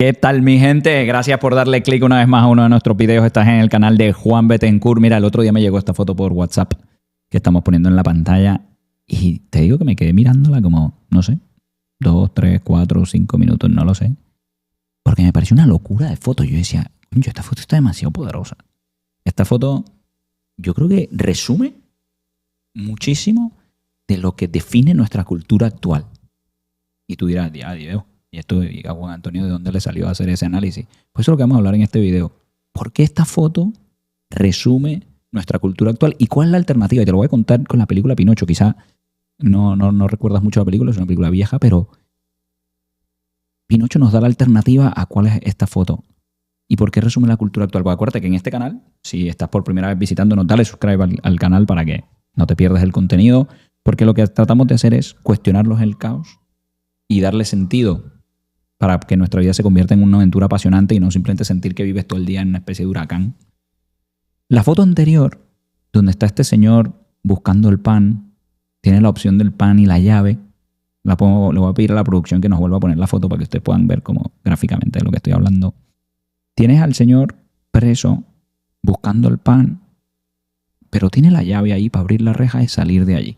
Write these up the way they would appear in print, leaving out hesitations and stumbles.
¿Qué tal, mi gente? Gracias por darle clic una vez más a uno de nuestros videos. Estás en el canal de Juan Bettencourt. Mira, el otro día me llegó esta foto por WhatsApp que estamos poniendo en la pantalla y te digo que me quedé mirándola como, no sé, 2, 3, 4, 5 minutos, no lo sé. Porque me pareció una locura de foto. Yo decía, coño, esta foto está demasiado poderosa. Esta foto yo creo que resume muchísimo de lo que define nuestra cultura actual. Y tú dirás, ya, Dios, y esto, y a Juan Antonio, ¿de dónde le salió a hacer ese análisis? Pues eso es lo que vamos a hablar en este video. ¿Por qué esta foto resume nuestra cultura actual? ¿Y cuál es la alternativa? Y te lo voy a contar con la película Pinocho. Quizá no recuerdas mucho la película, es una película vieja, pero Pinocho nos da la alternativa a cuál es esta foto. ¿Y por qué resume la cultura actual? Pues acuérdate que en este canal, si estás por primera vez visitándonos, dale subscribe al canal para que no te pierdas el contenido, porque lo que tratamos de hacer es cuestionarlos el caos y darle sentido para que nuestra vida se convierta en una aventura apasionante y no simplemente sentir que vives todo el día en una especie de huracán. La foto anterior, donde está este señor buscando el pan, tiene la opción del pan y la llave. Le voy a pedir a la producción que nos vuelva a poner la foto para que ustedes puedan ver como gráficamente de lo que estoy hablando. Tienes al señor preso buscando el pan, pero tiene la llave ahí para abrir la reja y salir de allí.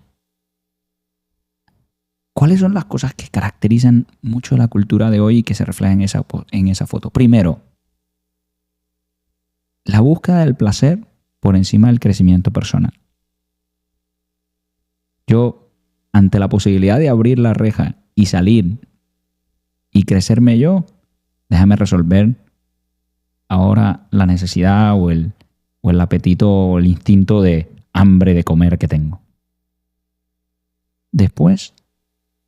¿Cuáles son las cosas que caracterizan mucho la cultura de hoy y que se reflejan en esa foto? Primero, la búsqueda del placer por encima del crecimiento personal. Yo, ante la posibilidad de abrir la reja y salir y crecerme yo, déjame resolver ahora la necesidad o el apetito o el instinto de hambre de comer que tengo. Después,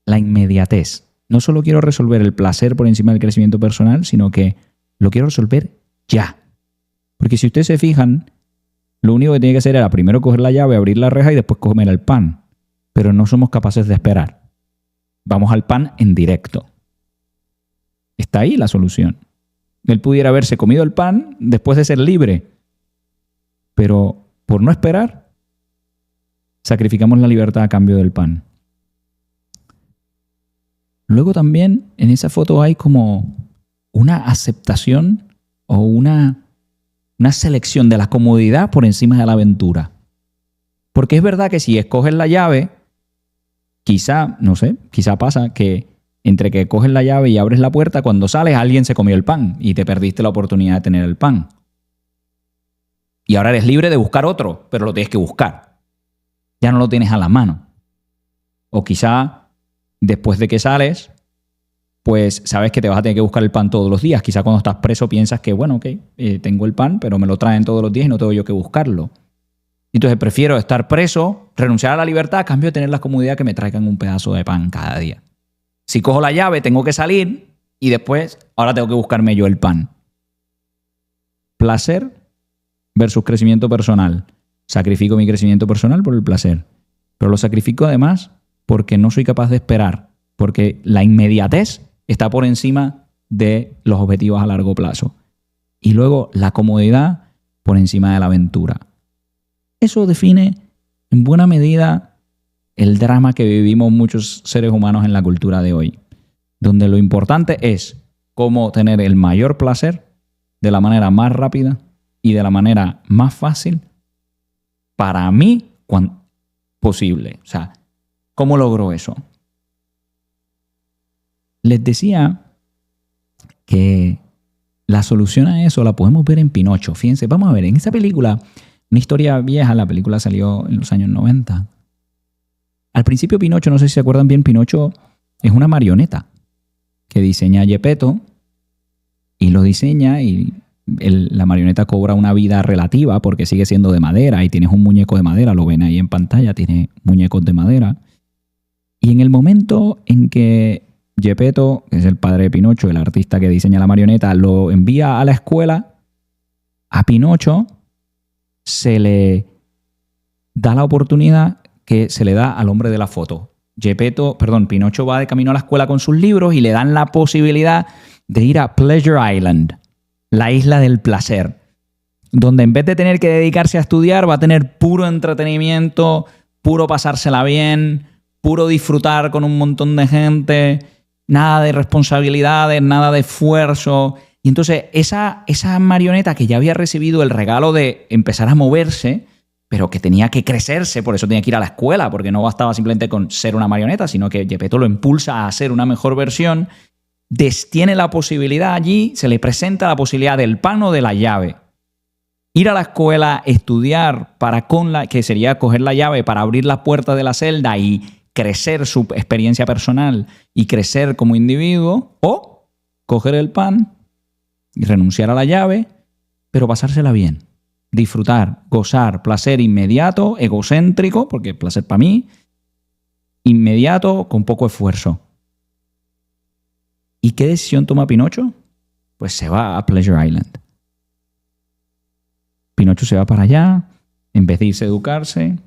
la inmediatez. No solo quiero resolver el placer por encima del crecimiento personal, sino que lo quiero resolver ya. Porque si ustedes se fijan, lo único que tiene que hacer era primero coger la llave, abrir la reja y después comer el pan. Pero no somos capaces de esperar. Vamos al pan en directo. Está ahí la solución. Él pudiera haberse comido el pan después de ser libre. Pero por no esperar, sacrificamos la libertad a cambio del pan. Luego también en esa foto hay como una aceptación o una selección de la comodidad por encima de la aventura. Porque es verdad que si escoges la llave, quizá pasa que entre que coges la llave y abres la puerta, cuando sales alguien se comió el pan y te perdiste la oportunidad de tener el pan. Y ahora eres libre de buscar otro, pero lo tienes que buscar. Ya no lo tienes a la mano. O quizá después de que sales, pues sabes que te vas a tener que buscar el pan todos los días. Quizá cuando estás preso piensas que, bueno, ok, tengo el pan, pero me lo traen todos los días y no tengo yo que buscarlo. Entonces prefiero estar preso, renunciar a la libertad a cambio de tener la comodidad que me traigan un pedazo de pan cada día. Si cojo la llave, tengo que salir y después, ahora tengo que buscarme yo el pan. Placer versus crecimiento personal. Sacrifico mi crecimiento personal por el placer. Pero lo sacrifico además porque no soy capaz de esperar. Porque la inmediatez está por encima de los objetivos a largo plazo. Y luego la comodidad por encima de la aventura. Eso define en buena medida el drama que vivimos muchos seres humanos en la cultura de hoy. Donde lo importante es cómo tener el mayor placer de la manera más rápida y de la manera más fácil para mí posible. O sea, ¿cómo logro eso? Les decía que la solución a eso la podemos ver en Pinocho. Fíjense, vamos a ver, en esa película, una historia vieja, la película salió en los años 90. Al principio Pinocho, no sé si se acuerdan bien, Pinocho es una marioneta que diseña Geppetto y lo diseña y la marioneta cobra una vida relativa porque sigue siendo de madera y tienes un muñeco de madera, lo ven ahí en pantalla, tiene muñecos de madera. Y en el momento en que Geppetto, que es el padre de Pinocho, el artista que diseña la marioneta, lo envía a la escuela, a Pinocho se le da la oportunidad que se le da al hombre de la foto. Pinocho va de camino a la escuela con sus libros y le dan la posibilidad de ir a Pleasure Island, la isla del placer, donde en vez de tener que dedicarse a estudiar, va a tener puro entretenimiento, puro pasársela bien, puro disfrutar con un montón de gente, nada de responsabilidades, nada de esfuerzo. Y entonces esa marioneta que ya había recibido el regalo de empezar a moverse, pero que tenía que crecerse, por eso tenía que ir a la escuela, porque no bastaba simplemente con ser una marioneta, sino que Geppetto lo impulsa a ser una mejor versión, tiene la posibilidad allí, se le presenta la posibilidad del pan o de la llave. Ir a la escuela, estudiar que sería coger la llave para abrir la puerta de la celda y crecer su experiencia personal y crecer como individuo, o coger el pan y renunciar a la llave, pero pasársela bien. Disfrutar, gozar, placer inmediato, egocéntrico, porque placer para mí, inmediato, con poco esfuerzo. ¿Y qué decisión toma Pinocho? Pues se va a Pleasure Island. Pinocho se va para allá, en vez de irse a educarse,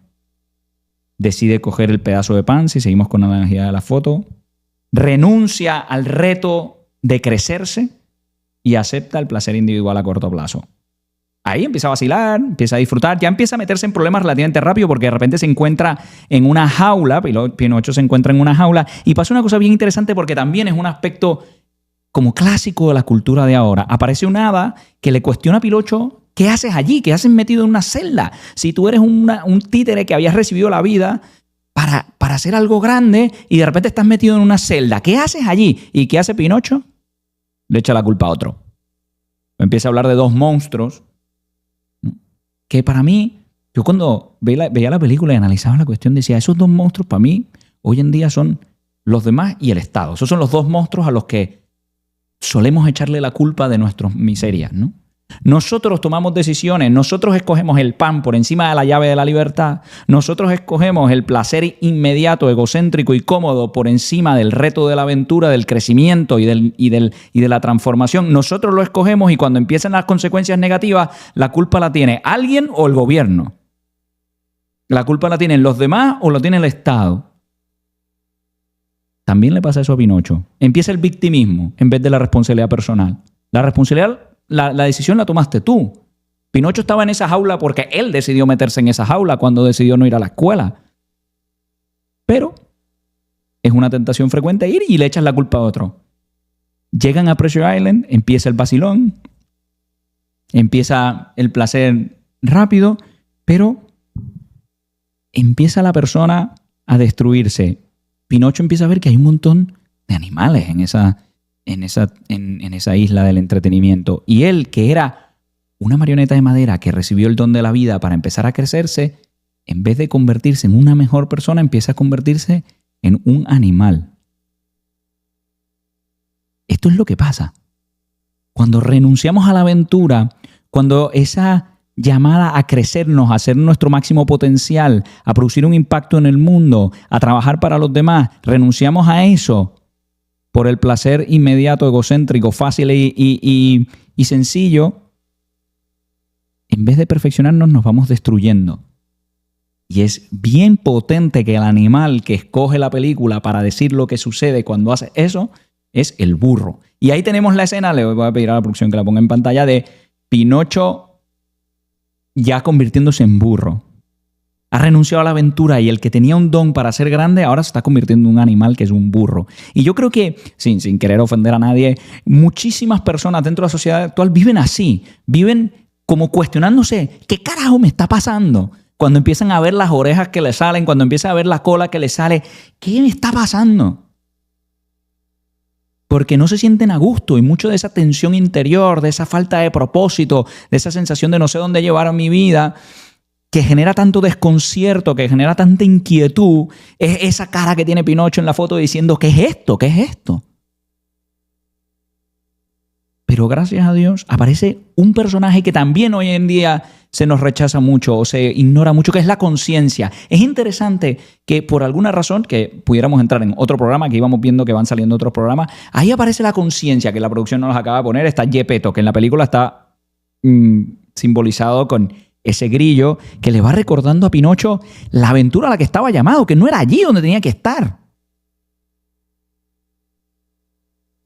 decide coger el pedazo de pan, si seguimos con la analogía de la foto, renuncia al reto de crecerse y acepta el placer individual a corto plazo. Ahí empieza a vacilar, empieza a disfrutar, ya empieza a meterse en problemas relativamente rápido porque de repente se encuentra en una jaula, Pinocho se encuentra en una jaula y pasa una cosa bien interesante porque también es un aspecto como clásico de la cultura de ahora. Aparece un hada que le cuestiona a Pinocho, ¿qué haces allí? ¿Qué haces metido en una celda? Si tú eres un títere que habías recibido la vida para hacer algo grande y de repente estás metido en una celda, ¿qué haces allí? ¿Y qué hace Pinocho? Le echa la culpa a otro. Empieza a hablar de dos monstruos que para mí, yo cuando veía la película y analizaba la cuestión, decía, esos dos monstruos para mí hoy en día son los demás y el Estado. Esos son los dos monstruos a los que solemos echarle la culpa de nuestras miserias, ¿no? Nosotros tomamos decisiones, nosotros escogemos el pan por encima de la llave de la libertad, nosotros escogemos el placer inmediato, egocéntrico y cómodo por encima del reto de la aventura, del crecimiento y de la transformación. Nosotros lo escogemos y cuando empiezan las consecuencias negativas, la culpa la tiene alguien o el gobierno. La culpa la tienen los demás o la tiene el Estado. También le pasa eso a Pinocho. Empieza el victimismo en vez de la responsabilidad personal. La responsabilidad, la decisión la tomaste tú. Pinocho estaba en esa jaula porque él decidió meterse en esa jaula cuando decidió no ir a la escuela. Pero es una tentación frecuente ir y le echas la culpa a otro. Llegan a Pleasure Island, empieza el vacilón, empieza el placer rápido, pero empieza la persona a destruirse. Pinocho empieza a ver que hay un montón de animales en esa isla del entretenimiento. Y él, que era una marioneta de madera que recibió el don de la vida para empezar a crecerse, en vez de convertirse en una mejor persona, empieza a convertirse en un animal. Esto es lo que pasa. Cuando renunciamos a la aventura, cuando esa llamada a crecernos, a ser nuestro máximo potencial, a producir un impacto en el mundo, a trabajar para los demás, renunciamos a eso por el placer inmediato, egocéntrico, fácil y sencillo, en vez de perfeccionarnos nos vamos destruyendo. Y es bien potente que el animal que escoge la película para decir lo que sucede cuando hace eso es el burro. Y ahí tenemos la escena, le voy a pedir a la producción que la ponga en pantalla, de Pinocho ya convirtiéndose en burro. Ha renunciado a la aventura y el que tenía un don para ser grande ahora se está convirtiendo en un animal que es un burro. Y yo creo que, sin querer ofender a nadie, muchísimas personas dentro de la sociedad actual viven así. Viven como cuestionándose, ¿qué carajo me está pasando? Cuando empiezan a ver las orejas que le salen, cuando empiezan a ver la cola que le sale, ¿qué me está pasando? Porque no se sienten a gusto y mucho de esa tensión interior, de esa falta de propósito, de esa sensación de no sé dónde llevar mi vida, que genera tanto desconcierto, que genera tanta inquietud, es esa cara que tiene Pinocho en la foto diciendo, ¿qué es esto? ¿Qué es esto? Pero gracias a Dios aparece un personaje que también hoy en día se nos rechaza mucho o se ignora mucho, que es la conciencia. Es interesante que por alguna razón, que pudiéramos entrar en otro programa, que íbamos viendo que van saliendo otros programas, ahí aparece la conciencia, que la producción nos acaba de poner, está Geppetto, que en la película está simbolizado con ese grillo que le va recordando a Pinocho la aventura a la que estaba llamado, que no era allí donde tenía que estar.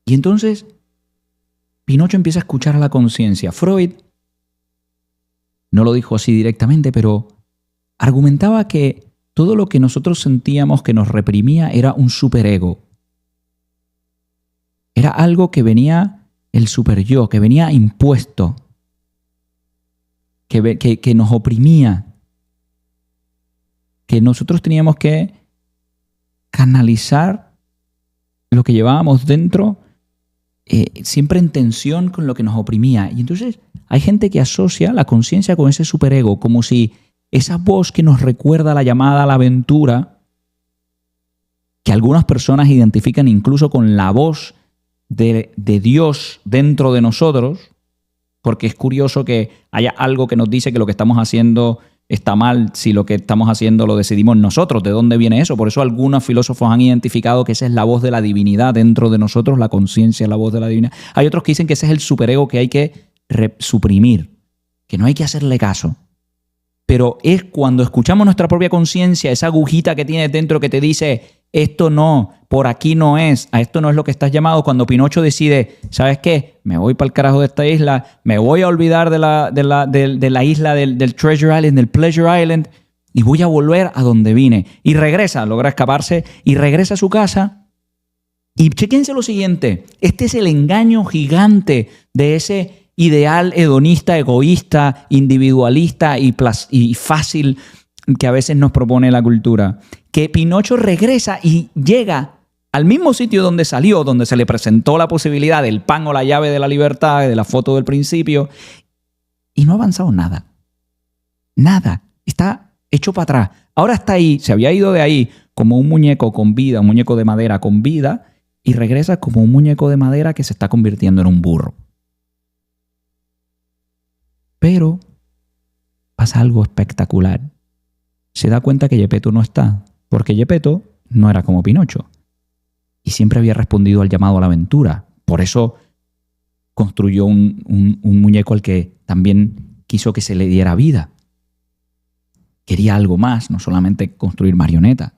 Y entonces Pinocho empieza a escuchar a la conciencia. Freud no lo dijo así directamente, pero argumentaba que todo lo que nosotros sentíamos que nos reprimía era un superego. Era algo que venía, el super yo, que venía impuesto, que nos oprimía, que nosotros teníamos que canalizar lo que llevábamos dentro, siempre en tensión con lo que nos oprimía. Y entonces hay gente que asocia la conciencia con ese superego, como si esa voz que nos recuerda la llamada a la aventura, que algunas personas identifican incluso con la voz de Dios dentro de nosotros, porque es curioso que haya algo que nos dice que lo que estamos haciendo está mal si lo que estamos haciendo lo decidimos nosotros. ¿De dónde viene eso? Por eso algunos filósofos han identificado que esa es la voz de la divinidad dentro de nosotros, la conciencia es la voz de la divinidad. Hay otros que dicen que ese es el superego que hay que suprimir, que no hay que hacerle caso. Pero es cuando escuchamos nuestra propia conciencia, esa agujita que tienes dentro que te dice, esto no, por aquí no es, a esto no es lo que estás llamado. Cuando Pinocho decide, ¿sabes qué? Me voy para el carajo de esta isla, me voy a olvidar de la isla del Treasure Island, del Pleasure Island, y voy a volver a donde vine. Y regresa, logra escaparse, y regresa a su casa. Y chéquense lo siguiente, este es el engaño gigante de ese ideal hedonista, egoísta, individualista y fácil que a veces nos propone la cultura. Que Pinocho regresa y llega al mismo sitio donde salió, donde se le presentó la posibilidad del pan o la llave de la libertad, de la foto del principio, y no ha avanzado nada. Nada. Está hecho para atrás. Ahora está ahí, se había ido de ahí como un muñeco con vida, un muñeco de madera con vida, y regresa como un muñeco de madera que se está convirtiendo en un burro. Pero pasa algo espectacular. Se da cuenta que Geppetto no está, porque Geppetto no era como Pinocho y siempre había respondido al llamado a la aventura. Por eso construyó un muñeco al que también quiso que se le diera vida. Quería algo más, no solamente construir marionetas.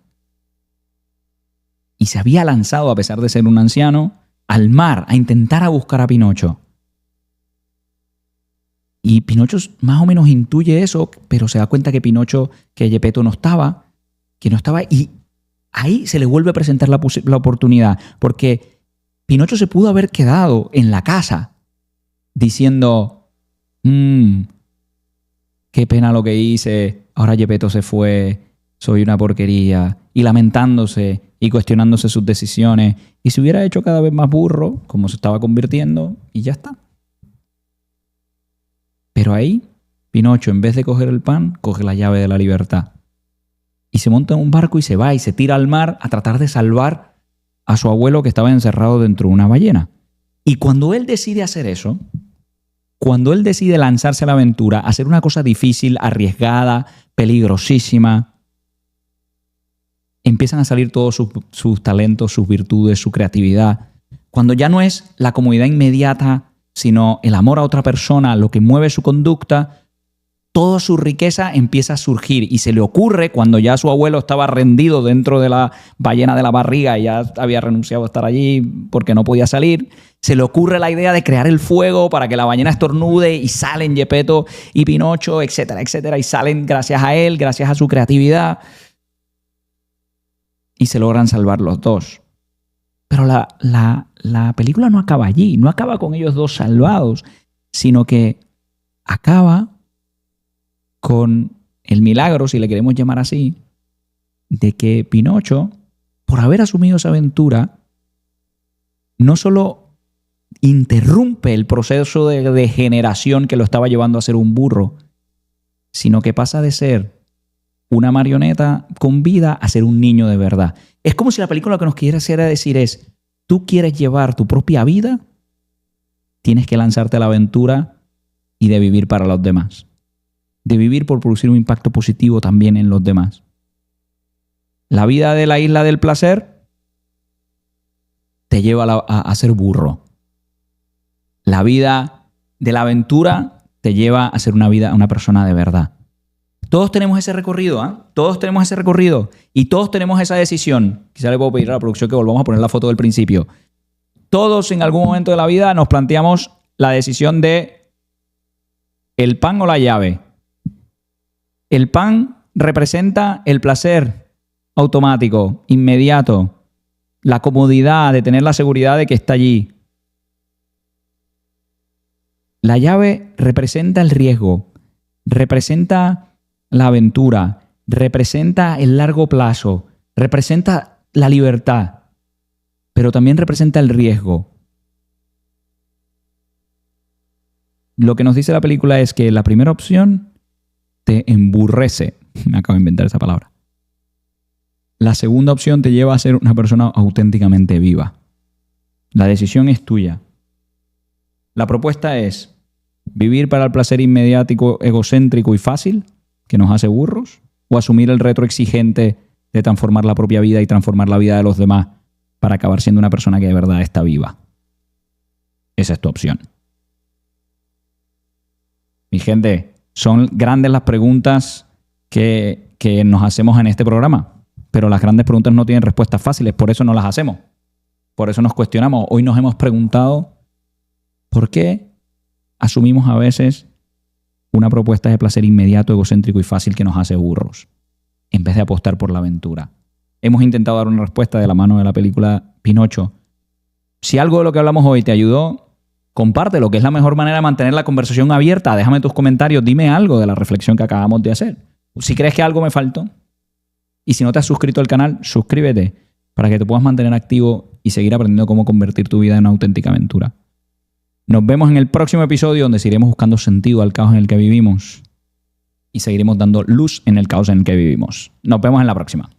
Y se había lanzado, a pesar de ser un anciano, al mar a intentar a buscar a Pinocho. Y Pinocho más o menos intuye eso, pero se da cuenta que Geppetto no estaba, y ahí se le vuelve a presentar la oportunidad, porque Pinocho se pudo haber quedado en la casa diciendo, qué pena lo que hice, ahora Geppetto se fue, soy una porquería, y lamentándose y cuestionándose sus decisiones, y se hubiera hecho cada vez más burro, como se estaba convirtiendo, y ya está. Pero ahí, Pinocho, en vez de coger el pan, coge la llave de la libertad. Y se monta en un barco y se va y se tira al mar a tratar de salvar a su abuelo que estaba encerrado dentro de una ballena. Y cuando él decide hacer eso, cuando él decide lanzarse a la aventura, hacer una cosa difícil, arriesgada, peligrosísima, empiezan a salir todos sus talentos, sus virtudes, su creatividad. Cuando ya no es la comodidad inmediata, sino el amor a otra persona, lo que mueve su conducta, toda su riqueza empieza a surgir. Y se le ocurre, cuando ya su abuelo estaba rendido dentro de la ballena de la barriga y ya había renunciado a estar allí porque no podía salir, se le ocurre la idea de crear el fuego para que la ballena estornude y salen Geppetto y Pinocho, etcétera, etcétera, y salen gracias a él, gracias a su creatividad, y se logran salvar los dos. Pero la película no acaba allí, no acaba con ellos dos salvados, sino que acaba con el milagro, si le queremos llamar así, de que Pinocho, por haber asumido esa aventura, no solo interrumpe el proceso de degeneración que lo estaba llevando a ser un burro, sino que pasa de ser una marioneta con vida a ser un niño de verdad. Es como si la película lo que nos quiere hacer decir es, tú quieres llevar tu propia vida, tienes que lanzarte a la aventura y de vivir para los demás. De vivir por producir un impacto positivo también en los demás. La vida de la isla del placer te lleva a ser burro. La vida de la aventura te lleva a ser una persona de verdad. Todos tenemos ese recorrido, ¿eh? Todos tenemos ese recorrido y todos tenemos esa decisión. Quizá le puedo pedir a la producción que volvamos a poner la foto del principio. Todos en algún momento de la vida nos planteamos la decisión de el pan o la llave. El pan representa el placer automático, inmediato, la comodidad de tener la seguridad de que está allí. La llave representa el riesgo, representa la aventura, representa el largo plazo, representa la libertad, pero también representa el riesgo. Lo que nos dice la película es que la primera opción te emburrece. Me acabo de inventar esa palabra. La segunda opción te lleva a ser una persona auténticamente viva. La decisión es tuya. La propuesta es vivir para el placer inmediático, egocéntrico y fácil, que nos hace burros, o asumir el reto exigente de transformar la propia vida y transformar la vida de los demás para acabar siendo una persona que de verdad está viva. Esa es tu opción. Mi gente, son grandes las preguntas que nos hacemos en este programa, pero las grandes preguntas no tienen respuestas fáciles, por eso no las hacemos. Por eso nos cuestionamos. Hoy nos hemos preguntado ¿por qué asumimos a veces una propuesta de placer inmediato, egocéntrico y fácil que nos hace burros, en vez de apostar por la aventura? Hemos intentado dar una respuesta de la mano de la película Pinocho. Si algo de lo que hablamos hoy te ayudó, compártelo, que es la mejor manera de mantener la conversación abierta. Déjame tus comentarios, dime algo de la reflexión que acabamos de hacer. Si crees que algo me faltó, y si no te has suscrito al canal, suscríbete para que te puedas mantener activo y seguir aprendiendo cómo convertir tu vida en una auténtica aventura. Nos vemos en el próximo episodio, donde seguiremos buscando sentido al caos en el que vivimos y seguiremos dando luz en el caos en el que vivimos. Nos vemos en la próxima.